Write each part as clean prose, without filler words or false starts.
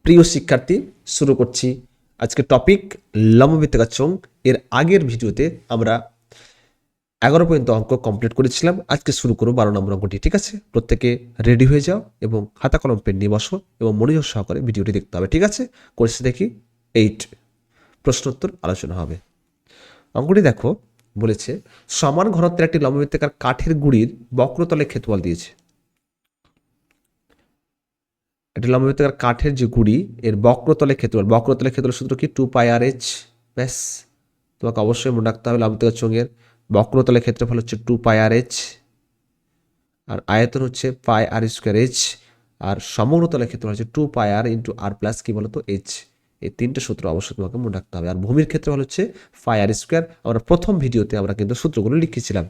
প্রিয় শিক্ষার্থী, শুরু করছি আজকে টপিক লম্ববৃত্তাকার চোঙ। এর আগের ভিডিওতে আমরা 11 পর্যন্ত অঙ্ক কমপ্লিট করেছিলাম। আজকে শুরু করব 12 নম্বর অঙ্কটি। ঠিক আছে, প্রত্যেকে রেডি হয়ে যাও এবং খাতা কলম পেন নিয়ে বসো এবং মনোযোগ সহকারে ভিডিওটি দেখতে হবে। ঠিক আছে, কোর্সে দেখি 8 প্রশ্নোত্তর আলোচনা হবে। অঙ্কটি দেখো, বলেছে সমান ঘনত্বের একটি লম্ববৃত্তাকার কাঠের গুঁড়ির বক্রতলের ক্ষেত্রফল দিয়েছে। একটি লম্ববৃত্তাকার কাঠের যে গুঁড়ি, এর বক্রতলের ক্ষেত্রফল সূত্র কি? 2πr/h। ব্যাস, তোমাকে অবশ্যই মনে রাখতে হবে লম্ববৃত্তাকার চোঙের বক্রতলের ক্ষেত্রফল হচ্ছে 2πr/h, আর আয়তন হচ্ছে πr²h, আর সমগ্রতলের ক্ষেত্রফল হচ্ছে 2πr × r+ কি বলতো h। এই তিনটে সূত্র অবশ্যই তোমাকে মনে রাখতে হবে। আর ভূমির ক্ষেত্রফল হচ্ছে πr²। আমরা প্রথম ভিডিওতে আমরা কিন্তু সূত্রগুলো লিখেছিলাম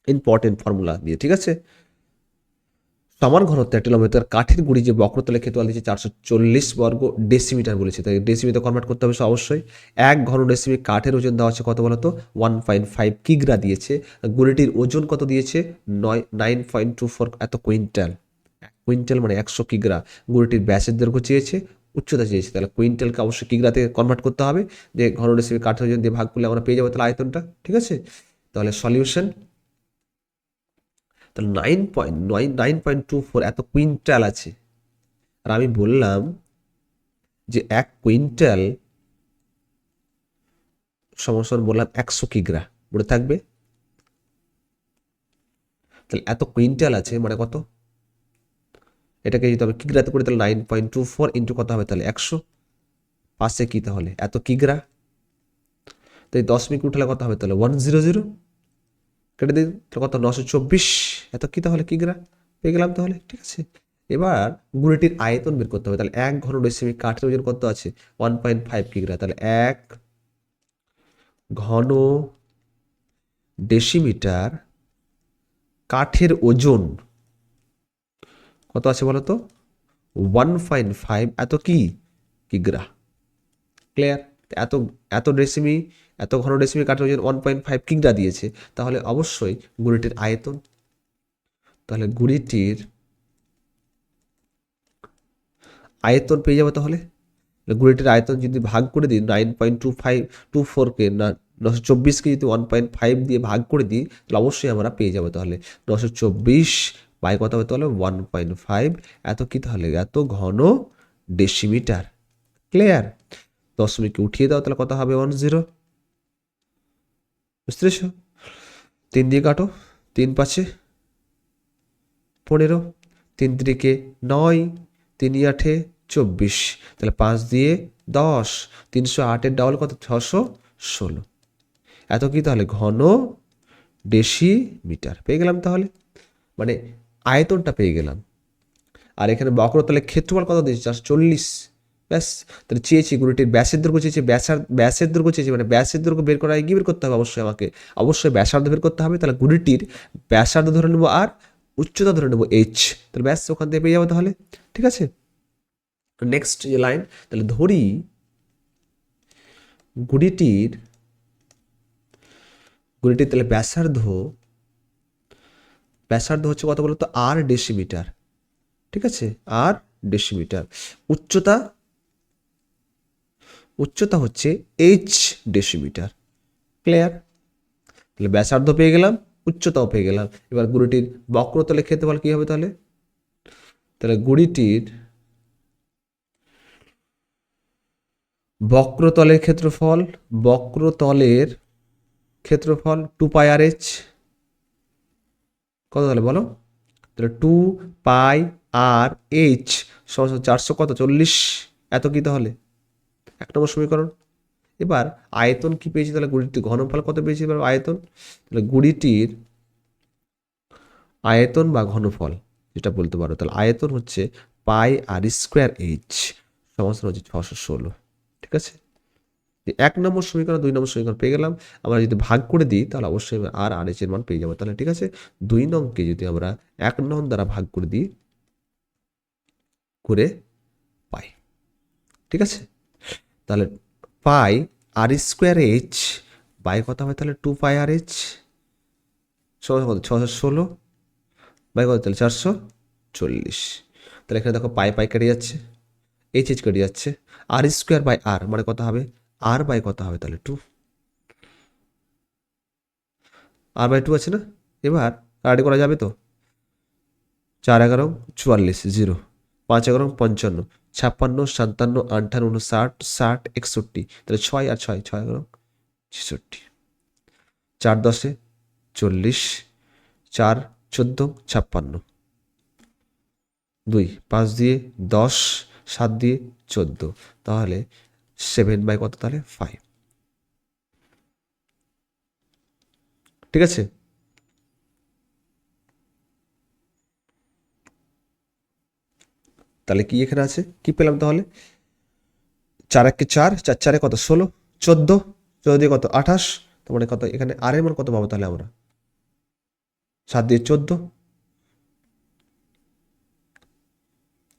ইম্পর্টেন্ট ফর্মুলা দিয়ে। ঠিক আছে, সমান ঘনত্বের একটি লম্ববৃত্তাকার কাঠের গুঁড়ি যে বক্রতলের ক্ষেত্রফল দিয়েছে 440 বর্গ ডেসিমিটার বলেছে, তাই ডেসিমিটার কনভার্ট করতে হবে অবশ্যই। 1 ঘন ডেসিমি কাঠের ওজন দেওয়া আছে কত বলতো? 1.5 কিগ্রা দিয়েছে। গুঁড়িটির ওজন কত দিয়েছে? 9.24 এত কুইন্টাল। কুইন্টাল মানে 100 কিগ্রা। গুঁড়িটির ব্যাসের দৈর্ঘ্য চেয়েছে, উচ্চতা চেয়েছে, তাহলে কুইন্টালকে অবশ্যই কিগ্রাতে কনভার্ট করতে হবে। যে ঘন ডেসিমি কাঠের ওজন দিয়ে ভাগ করলে আমরা পেয়ে যাবো তাহলে আয়তনটা। ঠিক আছে, তাহলে সলিউশন, তাহলে 9.24 এত কুইন্টাল আছে। আর আমি বললাম যে 1 কুইন্টাল সমান বললাম 100 কিগ্রা, মনে থাকবে? তাহলে এত কুইন্টাল আছে মানে কত? এটাকে যদি আমি কিগ্রাতে করি তাহলে 9.24 ইন্টু কত হবে? তাহলে 100। পাশে কি তাহলে এত কিগ্রা, তাই 10 উঠালে কত হবে? তাহলে 100 কেটে দিই, তাহলে কত? 924 এত কি তাহলে কিগ্রা পেয়ে গেলাম তাহলে। ঠিক আছে, এবার গুঁড়িটির আয়তন বের করতে হবে। তাহলে 1 ঘন ডেসিমি কাঠের ওজন কত আছে? 1.5 কিগ্রা। তাহলে 1 ঘন ডেসিমিটার কাঠের ওজন কত আছে বলতো? 1.5 এত কি কিগ্রা। ক্লিয়ার? এত এত ডেসিমি, এত ঘন ডেসিমি কাঠের ওজন 1.5 কিগ্রা দিয়েছে, তাহলে অবশ্যই গুঁড়িটির আয়তন, তাহলে গুঁড়িটির আয়তন পেয়ে যাবো। তাহলে গুঁড়িটির আয়তন যদি ভাগ করে দিই 9.24কে না 924কে যদি 1.5 দিয়ে ভাগ করে দিই তাহলে অবশ্যই আমরা পেয়ে যাবো। তাহলে 924 বাই কত হবে? তাহলে 1.5 এত কি তাহলে? এত ঘন ডেসিমিটার। ক্লিয়ার? দশমিককে উঠিয়ে দাও, তাহলে কত হবে? 10। বুঝতে পেরেছো? 3 দিয়ে কাটো, 3 5 15, 3 3 9, 3 8 24, তাহলে 5 দিয়ে 10, 308 ডাবল কত? 616। এত কি তাহলে? ঘন ডেসিমিটার পেয়ে গেলাম। তাহলে মানে আয়তনটা পেয়ে গেলাম। আর এখানে বক্রতলের ক্ষেত্রফল কত দিয়েছে? 440। ব্যাস, তাহলে চেয়েছি গুঁড়িটির ব্যাসের দৈর্ঘ্য চেয়েছি, ব্যাসের দৈর্ঘ্য চেয়েছি, মানে ব্যাসের দৈর্ঘ্য বের করা কি বের করতে হবে? অবশ্যই আমাকে ব্যাসার্ধ বের করতে হবে। তাহলে গুঁড়িটির ব্যাসার্ধ ধরে নেবো আর উচ্চতা ধরে নেবো h, তাহলে ব্যাস ওখান থেকে পেয়ে যাবো তাহলে। ঠিক আছে, নেক্সট যে লাইন, তাহলে ধরি গুঁড়িটির তাহলে ব্যাসার্ধ হচ্ছে কত বলতো? আর ডেসিমিটার। ঠিক আছে, আর ডেসিমিটার। উচ্চতা হচ্ছে h ডেসিমিটার। ক্লিয়ার? তাহলে ব্যাসার্ধ পেয়ে গেলাম, উচ্চতাও পেয়ে গেলাম। এবার গুঁড়িটির বক্রতলের ক্ষেত্রফল কি হবে তাহলে? তাহলে গুঁড়িটির বক্রতলের ক্ষেত্রফল 2πr/h কত তাহলে বলো? তাহলে 2πr/h সমান 400 কত? 40 এত কি তাহলে? 1 নম্বর সমীকরণ। এবার আয়তন কি পেয়েছি? তাহলে গুঁড়িটির ঘনফল কত পেয়েছি? এবার আয়তন, তাহলে গুঁড়িটির আয়তন বা ঘনফল যেটা বলতে পারো, তাহলে আয়তন হচ্ছে πr²h সমান হচ্ছে 616। ঠিক আছে, 1 নম্বর সমীকরণ 2 নম্বর সমীকরণ পেয়ে গেলাম। আমরা যদি ভাগ করে দিই তাহলে অবশ্যই আর h এর মান পেয়ে যাবো। তাহলে ঠিক আছে, 2 নংকে যদি আমরা 1 নং দ্বারা ভাগ করে দিই করে পাই। ঠিক আছে, তাহলে πr²h বাই কত হবে? তাহলে 2πr/h সমান কত? 616 বাই কত? তাহলে 440। তাহলে এখানে দেখো পাই কেটে যাচ্ছে, এইচ কেটে যাচ্ছে, আর স্কোয়ার বাই আর মানে কত হবে, আর বাই কত হবে তাহলে 2, আর বাই 2 আছে না। এবার কাটাকাটি করা যাবে তো, 4 11 44 0, 5 11 55, 56 57 58 59 60 61, তাহলে 6 আর 6 6 11 66, 4 10 40, 4 14 56, 2 5 দিয়ে 10, 7 দিয়ে 14, তাহলে 7 বাই কত তাহলে 5। ঠিক আছে, তাহলে কি এখানে আছে, কি পেলাম তাহলে, 4 1 4, 4 4 কত 16, 14, 14 দিয়ে কত 28, তার মানে কত এখানে আর এর মান কত পাবো তাহলে আমরা, 7 দিয়ে 14।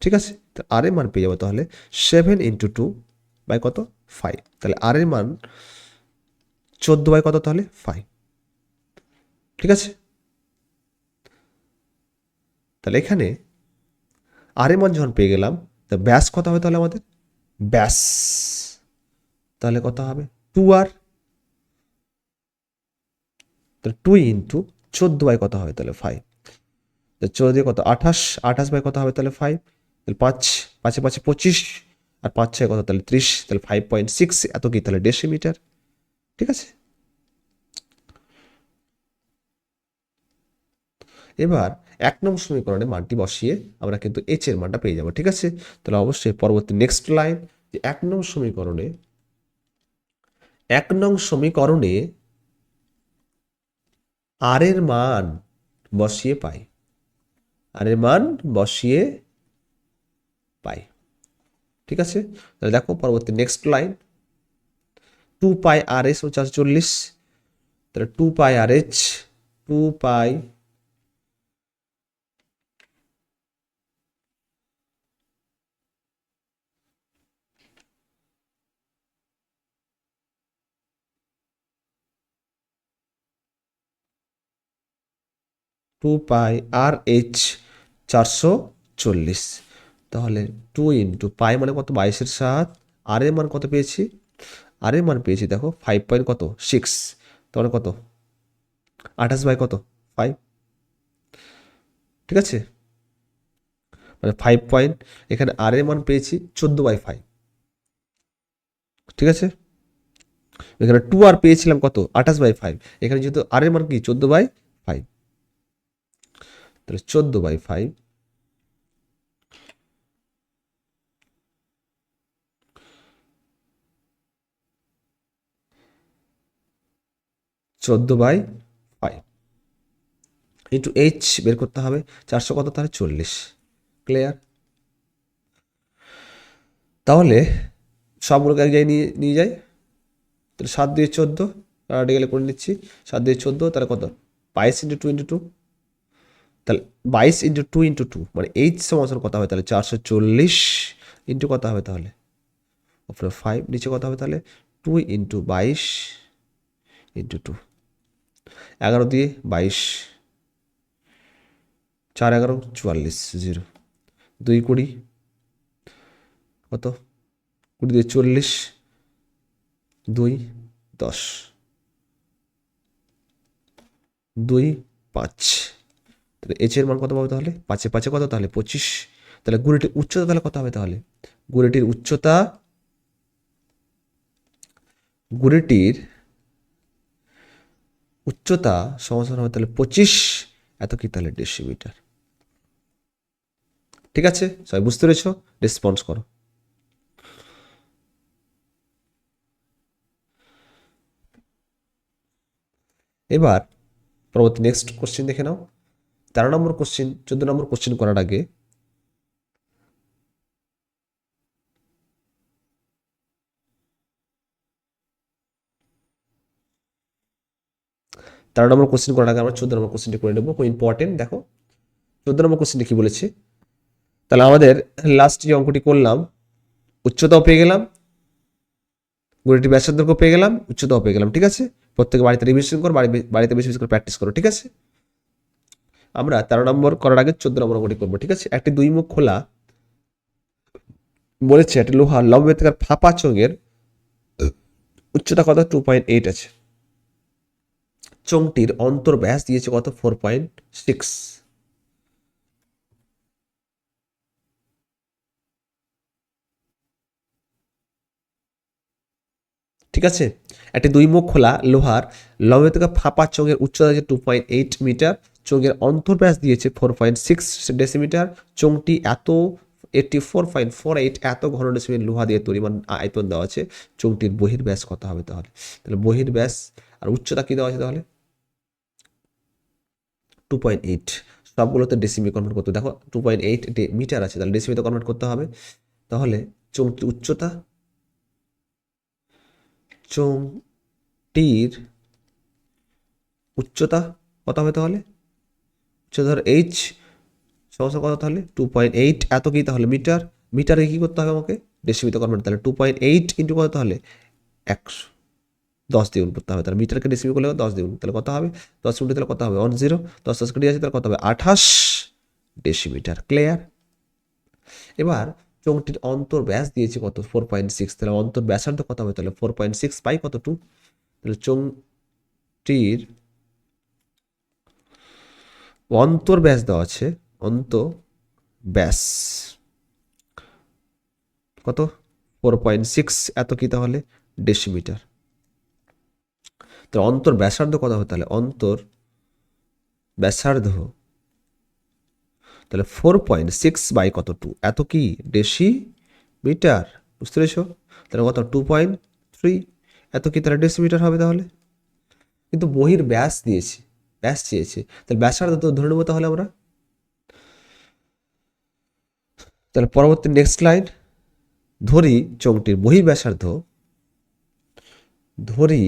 ঠিক আছে, তো আর এর মান পেয়ে যাবো তাহলে 7 ইন্টু 2 বাই কত 5, তাহলে আর এর মান 14 বাই কত তাহলে 5। ঠিক আছে, তাহলে এখানে আর এর মান যখন পেয়ে গেলাম, তা ব্যাস কত হবে তাহলে আমাদের, ব্যাস তাহলে কত হবে 2r, তাহলে 2 ইন্টু 14 বাই কত হবে তাহলে 5, তো 14 দিয়ে কত 28, 28 বাই কত হবে তাহলে 5, তাহলে 5 5 5 25, আর 5 6 কত তাহলে 30, তাহলে 5.6 এত কি তাহলে ডেসিমিটার। ঠিক আছে, এবার 1 নং সমীকরণে মানটি বসিয়ে আমরা কিন্তু এইচ এর মানটা পেয়ে যাব। ঠিক আছে, তাহলে অবশ্যই পরবর্তী নেক্সট লাইন, যে 1 নং সমীকরণে 1 নং সমীকরণে আর এর মান বসিয়ে পাই, আর এর মান বসিয়ে পাই। ঠিক আছে, তাহলে দেখো পরবর্তী নেক্সট লাইন, 2 পাই আর এস 40, তাহলে 2 পাই আর এইচ, 2 পাই 2 পাই আর এইচ 440, তাহলে 2 ইন্টু পাই মানে কত 22/7, আর এর মান কত পেয়েছি, আর এর মান পেয়েছি দেখো 5 পয়েন্ট কত 6, তাহলে কত 28 বাই কত 5। ঠিক আছে, মানে 5 পয়েন্ট, এখানে আর এর মান পেয়েছি 14/5। ঠিক আছে, এখানে 2 আর পেয়েছিলাম কত 28/5, এখানে যেহেতু আর এর মান কি 14/5, তাহলে 14/5, 14/5 ইন্টু এইচ বের করতে হবে, 400 কত তাহলে 40। ক্লিয়ার, তাহলে সবগুলোকে এক জায়গায় নিয়ে নিয়ে যাই, তাহলে 7 দিয়ে 14, গেলে করে নিচ্ছি, 7 দিয়ে 14 তাহলে কত 22 ইন্টু 2 ইন্টু 2, তাহলে 22 ইন্টু 2 ইন্টু 2 মানে এইচ সমান কত হবে তাহলে 440 ইন্টু কত হবে তাহলে উপরে 5, নিচে কত হবে তাহলে 2 ইন্টু 22 ইন্টু 2, 11 দিয়ে 22, 4 11 44 0, 2 20 কত 20 দিয়ে 40, 2 10, 2 5, তাহলে এইচ এর মান কত পাবে তাহলে 5 5 কত তাহলে 25, তাহলে গুলিটির উচ্চতা তাহলে কত হবে তাহলে, গুলিটির উচ্চতা, গুলিটির উচ্চতা সমান হবে তাহলে 25, এত কি তাহলে ডেসিমিটার। ঠিক আছে, সবাই বুঝতে পেরেছো, রেসপন্স করো। এবার পরবর্তী নেক্সট কোশ্চেন দেখে নাও, 13 নম্বর কোশ্চেন, 14 নম্বর কোশ্চেন করার আগে 13 নম্বর কোশ্চেন করার আগে আমরা 14 নম্বর কোশ্চেনটি করে নেবো, খুব ইম্পর্টেন্ট। দেখো 14 নম্বর কোশ্চেনটি কি বলেছে, তাহলে আমাদের লাস্ট যে অঙ্কটি করলাম, উচ্চতাও পেয়ে গেলাম, গড়িটি ব্যাসার্ধক্য পেয়ে গেলাম, উচ্চতাও পেয়ে গেলাম। ঠিক আছে, প্রত্যেকে বাড়িতে রিভিশন করো, বাড়িতে বেশি বেশি করে প্র্যাকটিস করো। ঠিক আছে, আমরা 13 নম্বর করার আগে 14 নম্বর অঙ্কটি করবো। ঠিক আছে, একটি 2 মুখ খোলা বলেছে একটা লোহার লম্ব বৃত্তাকার ফাঁপা চোঙের উচ্চতা কত 2.8 আছে, চোঙটির অন্তর্ব্যাস দিয়েছে কত 4.6। ঠিক আছে, একটি দুই মুখ খোলা লোহার লম্ব থেকে ফাঁপা চোঙের উচ্চতা আছে 2.8 মিটার, চোঙের অন্তর্ব্যাস দিয়েছে 4.6 ডেসিমিটার, চোঙটি 84.48 এত ঘন ডেসিমিটার লোহা দিয়ে তৈরি, মানে আয়তন দেওয়া আছে। চোঙটির বহির্ব্যাস কত হবে তাহলে? তাহলে বহির্ব্যাস আর উচ্চতা কি দেওয়া আছে তাহলে 2.8, সবগুলোতে ডেসিমি কনভার্ট করতে, দেখো 2.8 মিটার আছে, তাহলে ডেসিমিতে কনভার্ট করতে হবে। তাহলে চোঙটির উচ্চতা, চোঙটির উচ্চতা কত হবে তাহলে? উচ্চতা ধর এইচ সমস্যা কত তাহলে 2.8 এত কি তাহলে মিটার, মিটারে কী করতে হবে আমাকে ডেসিমিতে কনভার্ট, তাহলে 2.8 ইন্টু কত তাহলে 100, 10 দিয়ে গুণ করতে হবে, তাহলে মিটারকে ডেসিমি করলে 10 দিয়ে গুণ, তাহলে কত হবে 10 মিটার, তাহলে কত হবে 10, 10 কেটে আছে, তাহলে কত হবে 28 ডেসিমিটার। ক্লিয়ার? এবার চোঙটির অন্তর্ব্যাস দিয়েছে কত 4.6, তাহলে অন্তর্ব্যাসার্ধ কত হবে তাহলে 4.6 পাই কত 2, তাহলে চোঙটির অন্তর্ব্যাস দেওয়া আছে, অন্তর্ব্যাস কত 4.6 এত কি তাহলে ডেসিমিটার। তো অন্তর ব্যাসার্ধ কত হবে তাহলে? অন্তর ব্যাসার্ধ তাহলে 4.6 বাই কত 2 এত কি ডেসিমিটার, বুঝতে পেরেছো? তাহলে কত 2.3 এত কি তাহলে ডেসিমিটার হবে তাহলে। কিন্তু বহির ব্যাস দিয়েছে, ব্যাস চেয়েছে, তাহলে ব্যাসার্ধ তো ধরে নেবো তাহলে আমরা। তাহলে পরবর্তী নেক্সট লাইন, ধরি চোঙটির বহির ব্যাসার্ধ, ধরি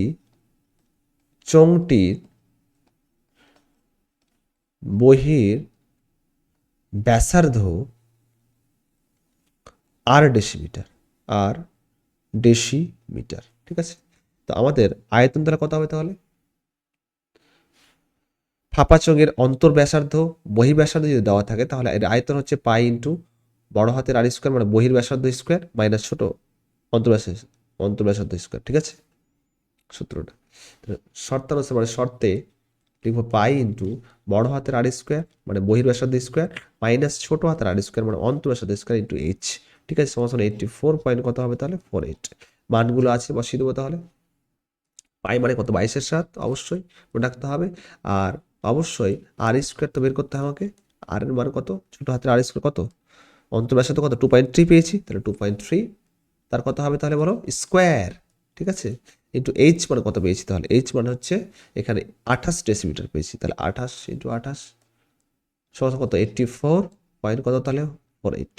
চোঙটির বহির ব্যাসার্ধ আর ডেসিমিটার, আর ডেসিমিটার। ঠিক আছে, তো আমাদের আয়তন তাহলে কত হবে তাহলে? ফাঁপা চোঙের অন্তর ব্যাসার্ধ বহির ব্যাসার্ধ যদি দেওয়া থাকে তাহলে এর আয়তন হচ্ছে পাই ইন্টু বড় হাতের আর স্কোয়ার, মানে বহির ব্যাসার্ধ স্কোয়ার মাইনাস ছোট অন্তর্ব্যাসার্ধ স্কোয়ার। ঠিক আছে সূত্রটা, শর্তানুসার মানে শর্তে লিখবো পাই ইন্টু বড় হাতের আর স্কোয়ার মানে বহির্ব্যাসার্ধ স্কোয়ার মাইনাস ছোট হাতের আর স্কোয়ার মানে অন্তর্ব্যাসার্ধ স্কোয়ার ইন্টু এইচ। ঠিক আছে, সমান 84 পয়েন্ট কত হবে তাহলে 48। মানগুলো আছে বসিয়ে দেবো তাহলে। পাই মানে কত 22/7 অবশ্যই মনে রাখতে হবে, আর অবশ্যই আর স্কোয়ার তো বের করতে হবে আমাকে। আর এর মান কত, ছোট হাতের আর স্কোয়ার কত, অন্তর্ব্যাসার্ধ কত 2.3 পেয়েছি, তাহলে 2.3 তার কত হবে তাহলে বলো স্কোয়ার। ঠিক আছে, ইন্টু এইচ মানে কত পেয়েছি তাহলে, এইচ মানে হচ্ছে এখানে 28 ডেসিমিটার পেয়েছি, তাহলে 28 ইন্টু 28 সমান কত 84 পয়েন্ট কত তাহলে 48।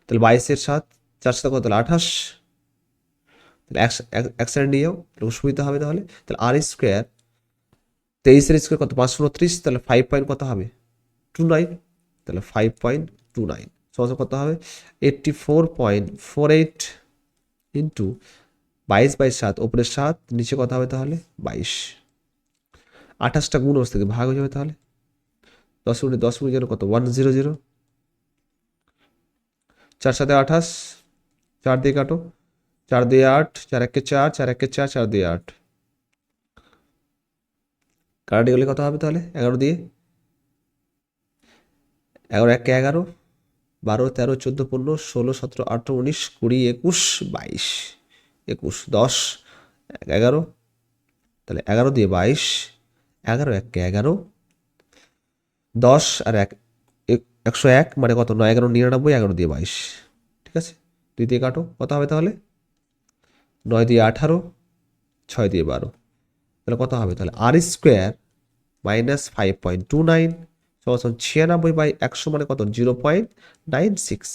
তাহলে 22/7 4 কত তাহলে 28, তাহলে এক সাইড নিয়েও সুবিধা হবে তাহলে। তাহলে আর স্কোয়ার 23 স্কোয়ার কত 529, তাহলে 5 পয়েন্ট কত হবে 29, তাহলে 5.29 সমান কত হবে 84.48 ইন্টু 22/7 ওপরে 7 নিচে কত হবে তাহলে 22, 28টা গুণ থেকে ভাগ হয়ে যাবে তাহলে 10 মিনিট যেন কত 100, 4 7 28, 4 দিয়ে কাটো, 4 দিয়ে 8, 4 1 4, 4 1 4, 4 দিয়ে 8 কাটাটি গেলে কত হবে তাহলে 11 দিয়ে, 11 1 11, 12 13 14 15 16 17 18 19 20 21 22, 21 10 11, তাহলে 11 দিয়ে 22, 11 1 11, 10 আর 1 101 মানে কত 9 11 99, 11 দিয়ে 22। ঠিক আছে, 2 দিয়ে কাটো কত হবে তাহলে 9 দিয়ে 18, 6 দিয়ে 12, তাহলে কত হবে তাহলে আর স্কোয়ার মাইনাস 5.29 সমান 96/100 মানে কত 0.96,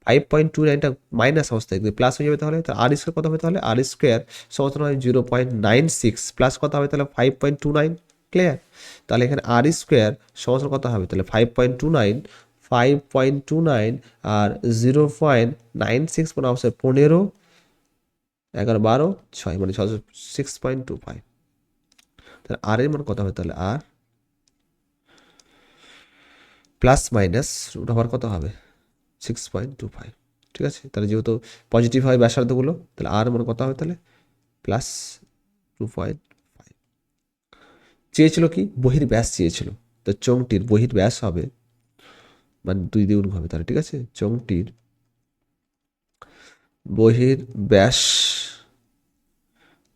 5.29টা মাইনাস অবস্থায় প্লাস হয়ে যাবে তাহলে আর স্কোয়ার কত হবে তাহলে আর স্কোয়ার সমান হয় 0.96 প্লাস কত হবে তাহলে 5.29। ক্লিয়ার? তাহলে এখানে আর স্কোয়ার সমান কত হবে তাহলে 5.29, 5.29 আর 0.96 মানে অবশ্যই 15, 11 12 6 মানে 6.25, তাহলে আর এর মান কত হবে তাহলে আর প্লাস মাইনাস রুট ওভার কত হবে 6.25, ঠিক আছে। তাহলে যেহেতু পজিটিভ হয় ব্যাসার্ধগুলো, তাহলে আর মনে কত হবে তাহলে প্লাস 2.5। চেয়েছিল কি বহির্ব্যাস চেয়েছিল, তো চোঙটির বহির্ব্যাস হবে মানে 2 দ্বিগুণ হবে তাহলে, ঠিক আছে। চোঙটির বহির্ব্যাস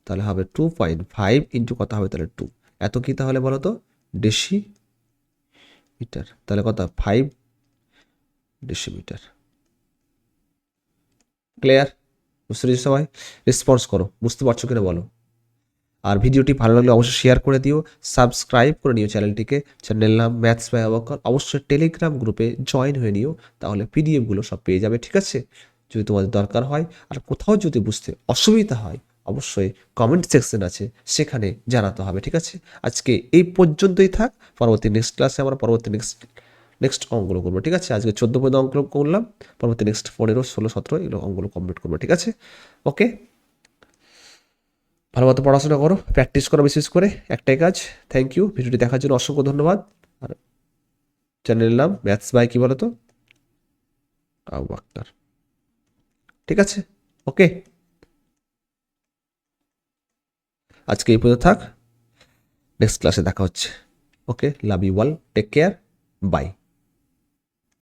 তাহলে হবে 2.5 ইন্টু কত হবে তাহলে 2, এত কি তাহলে বলো তো ডেসিমিটার, তাহলে কত 5 ডেসিমিটার। ক্লিয়ার? বুঝতে পেরেছি সবাই? রেসপন্স করো, বুঝতে পারছো কিনা বলো। আর ভিডিওটি ভালো লাগলে অবশ্যই শেয়ার করে দিও, সাবস্ক্রাইব করে নিও চ্যানেলটিকে। চ্যানেল নাম ম্যাথস বাই অবাকর। অবশ্যই টেলিগ্রাম গ্রুপে জয়েন হয়ে নিও, তাহলে পিডিএফগুলো সব পেয়ে যাবে, ঠিক আছে। যদি তোমাদের দরকার হয় আর কোথাও যদি বুঝতে অসুবিধা হয়, অবশ্যই কমেন্ট সেকশন আছে, সেখানে জানাতে হবে, ঠিক আছে। আজকে এই পর্যন্তই থাক, পরবর্তী নেক্সট ক্লাসে আমরা পরবর্তী নেক্সট অঙ্কগুলো করবো, ঠিক আছে। আজকে 14 পর্যন্ত অঙ্ক করলাম, পরবর্তী নেক্সট 15, 16, 17 এগুলো অঙ্কগুলো কমপ্লিট করবো, ঠিক আছে। ওকে, ভালো মতো পড়াশোনা করো, প্র্যাকটিস করো বিশেষ করে, একটাই কাজ। থ্যাংক ইউ, ভিডিওটি দেখার জন্য অসংখ্য ধন্যবাদ। আর চ্যানেলের নাম ম্যাথস বাই কি বলো তো আবু আক্তার, ঠিক আছে। ওকে, আজকে এই পর্যন্ত থাক, নেক্সট ক্লাসে দেখা হচ্ছে। Okay, love you all, take care, by.